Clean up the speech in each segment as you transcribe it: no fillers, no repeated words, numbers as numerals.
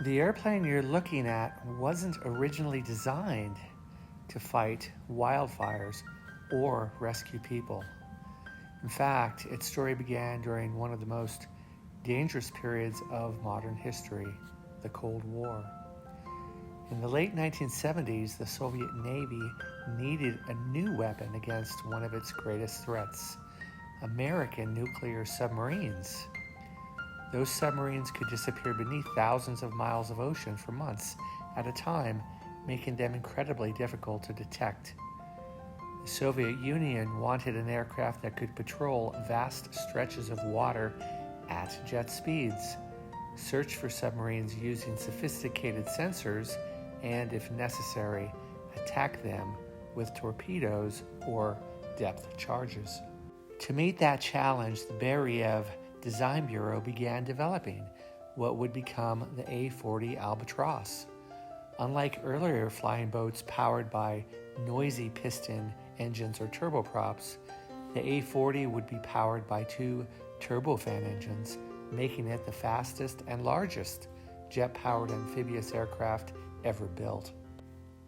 The airplane you're looking at wasn't originally designed to fight wildfires or rescue people. In fact, its story began during one of the most dangerous periods of modern history, the Cold War. In the late 1970s, the Soviet Navy needed a new weapon against one of its greatest threats, American nuclear submarines. Those submarines could disappear beneath thousands of miles of ocean for months at a time, making them incredibly difficult to detect. The Soviet Union wanted an aircraft that could patrol vast stretches of water at jet speeds, search for submarines using sophisticated sensors, and, if necessary, attack them with torpedoes or depth charges. To meet that challenge, the Beriev Design Bureau began developing what would become the A-40 Albatros. Unlike earlier flying boats powered by noisy piston engines or turboprops, the A-40 would be powered by two turbofan engines, making it the fastest and largest jet-powered amphibious aircraft ever built.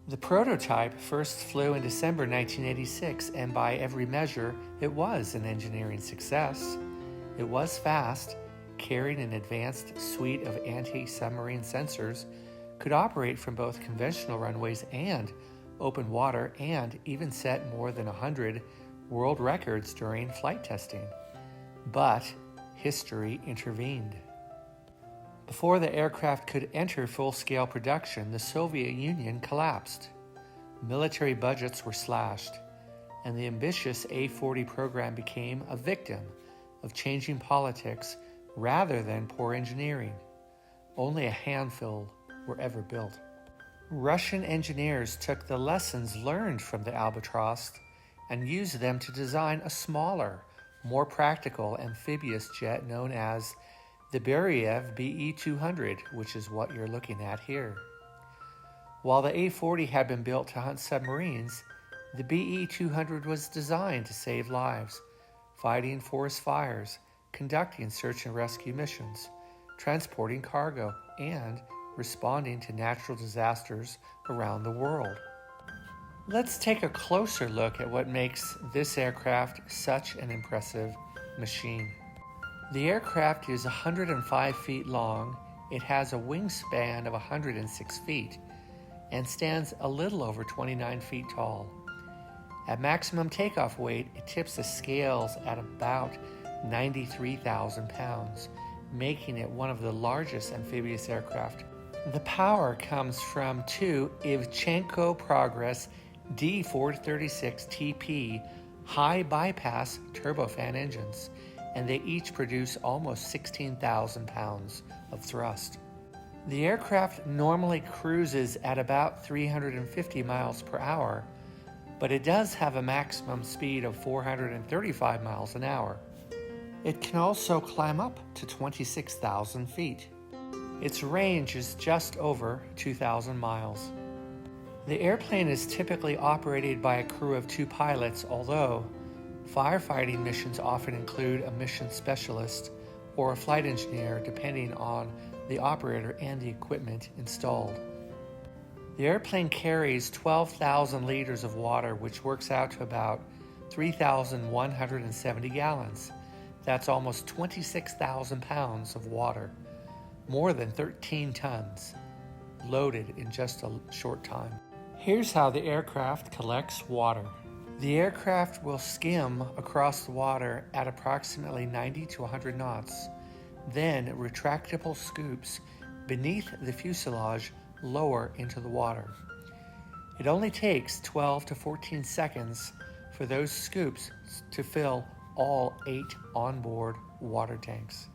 The prototype first flew in December 1986, and by every measure, it was an engineering success. It was fast, carried an advanced suite of anti-submarine sensors, could operate from both conventional runways and open water, and even set more than 100 world records during flight testing. But history intervened. Before the aircraft could enter full-scale production, the Soviet Union collapsed. Military budgets were slashed, and the ambitious A-40 program became a victim of changing politics rather than poor engineering. Only a handful were ever built. Russian engineers took the lessons learned from the Albatros and used them to design a smaller, more practical amphibious jet known as the Beriev Be-200, which is what you're looking at here. While the A-40 had been built to hunt submarines, the Be-200 was designed to save lives, fighting forest fires, conducting search and rescue missions, transporting cargo, and responding to natural disasters around the world. Let's take a closer look at what makes this aircraft such an impressive machine. The aircraft is 105 feet long, it has a wingspan of 106 feet, and stands a little over 29 feet tall. At maximum takeoff weight, it tips the scales at about 93,000 pounds, making it one of the largest amphibious aircraft. The power comes from two Ivchenko Progress D436TP high bypass turbofan engines, and they each produce almost 16,000 pounds of thrust. The aircraft normally cruises at about 350 miles per hour, but it does have a maximum speed of 435 miles an hour. It can also climb up to 26,000 feet. Its range is just over 2,000 miles. The airplane is typically operated by a crew of two pilots, although firefighting missions often include a mission specialist or a flight engineer, depending on the operator and the equipment installed. The airplane carries 12,000 liters of water, which works out to about 3,170 gallons. That's almost 26,000 pounds of water, more than 13 tons, loaded in just a short time. Here's how the aircraft collects water. The aircraft will skim across the water at approximately 90 to 100 knots. Then retractable scoops beneath the fuselage lower into the water. It only takes 12 to 14 seconds for those scoops to fill all 8 onboard water tanks.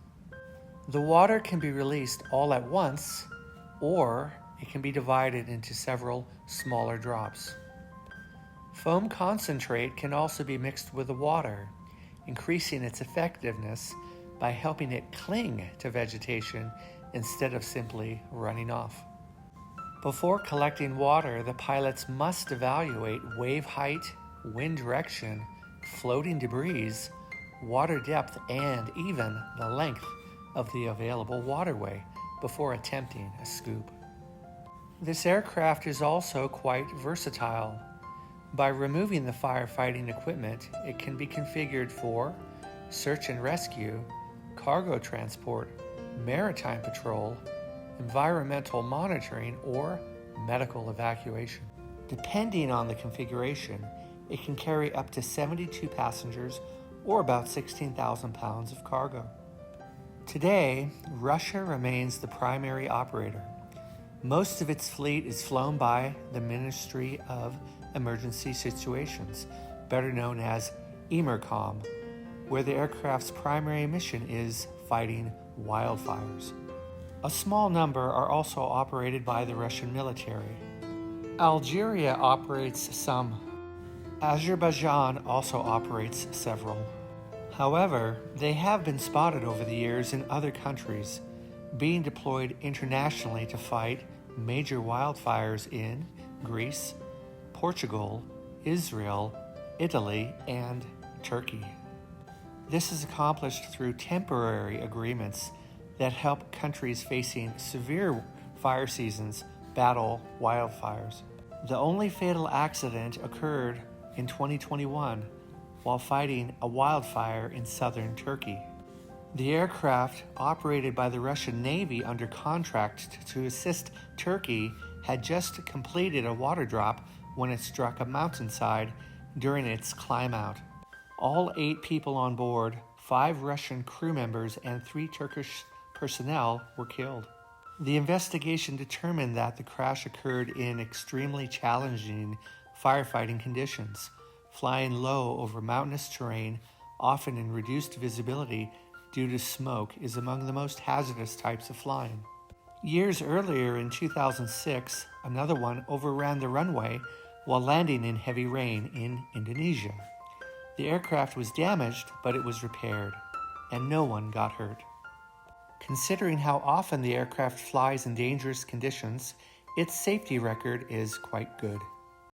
The water can be released all at once, or it can be divided into several smaller drops. Foam concentrate can also be mixed with the water, increasing its effectiveness by helping it cling to vegetation instead of simply running off. Before collecting water, the pilots must evaluate wave height, wind direction, floating debris, water depth, and even the length of the available waterway before attempting a scoop. This aircraft is also quite versatile. By removing the firefighting equipment, it can be configured for search and rescue, cargo transport, maritime patrol, environmental monitoring, or medical evacuation. Depending on the configuration, it can carry up to 72 passengers or about 16,000 pounds of cargo. Today, Russia remains the primary operator. Most of its fleet is flown by the Ministry of Emergency Situations, better known as EMERCOM, where the aircraft's primary mission is fighting wildfires. A small number are also operated by the Russian military. Algeria operates some. Azerbaijan also operates several. However, they have been spotted over the years in other countries, being deployed internationally to fight major wildfires in Greece, Portugal, Israel, Italy, and Turkey. This is accomplished through temporary agreements that help countries facing severe fire seasons battle wildfires. The only fatal accident occurred in 2021 while fighting a wildfire in southern Turkey. The aircraft, operated by the Russian Navy under contract to assist Turkey, had just completed a water drop when it struck a mountainside during its climb out. All 8 people on board, 5 Russian crew members and 3 Turkish personnel were killed. The investigation determined that the crash occurred in extremely challenging firefighting conditions. Flying low over mountainous terrain, often in reduced visibility due to smoke, is among the most hazardous types of flying. Years earlier, in 2006, another one overran the runway while landing in heavy rain in Indonesia. The aircraft was damaged, but it was repaired, and no one got hurt. Considering how often the aircraft flies in dangerous conditions, its safety record is quite good.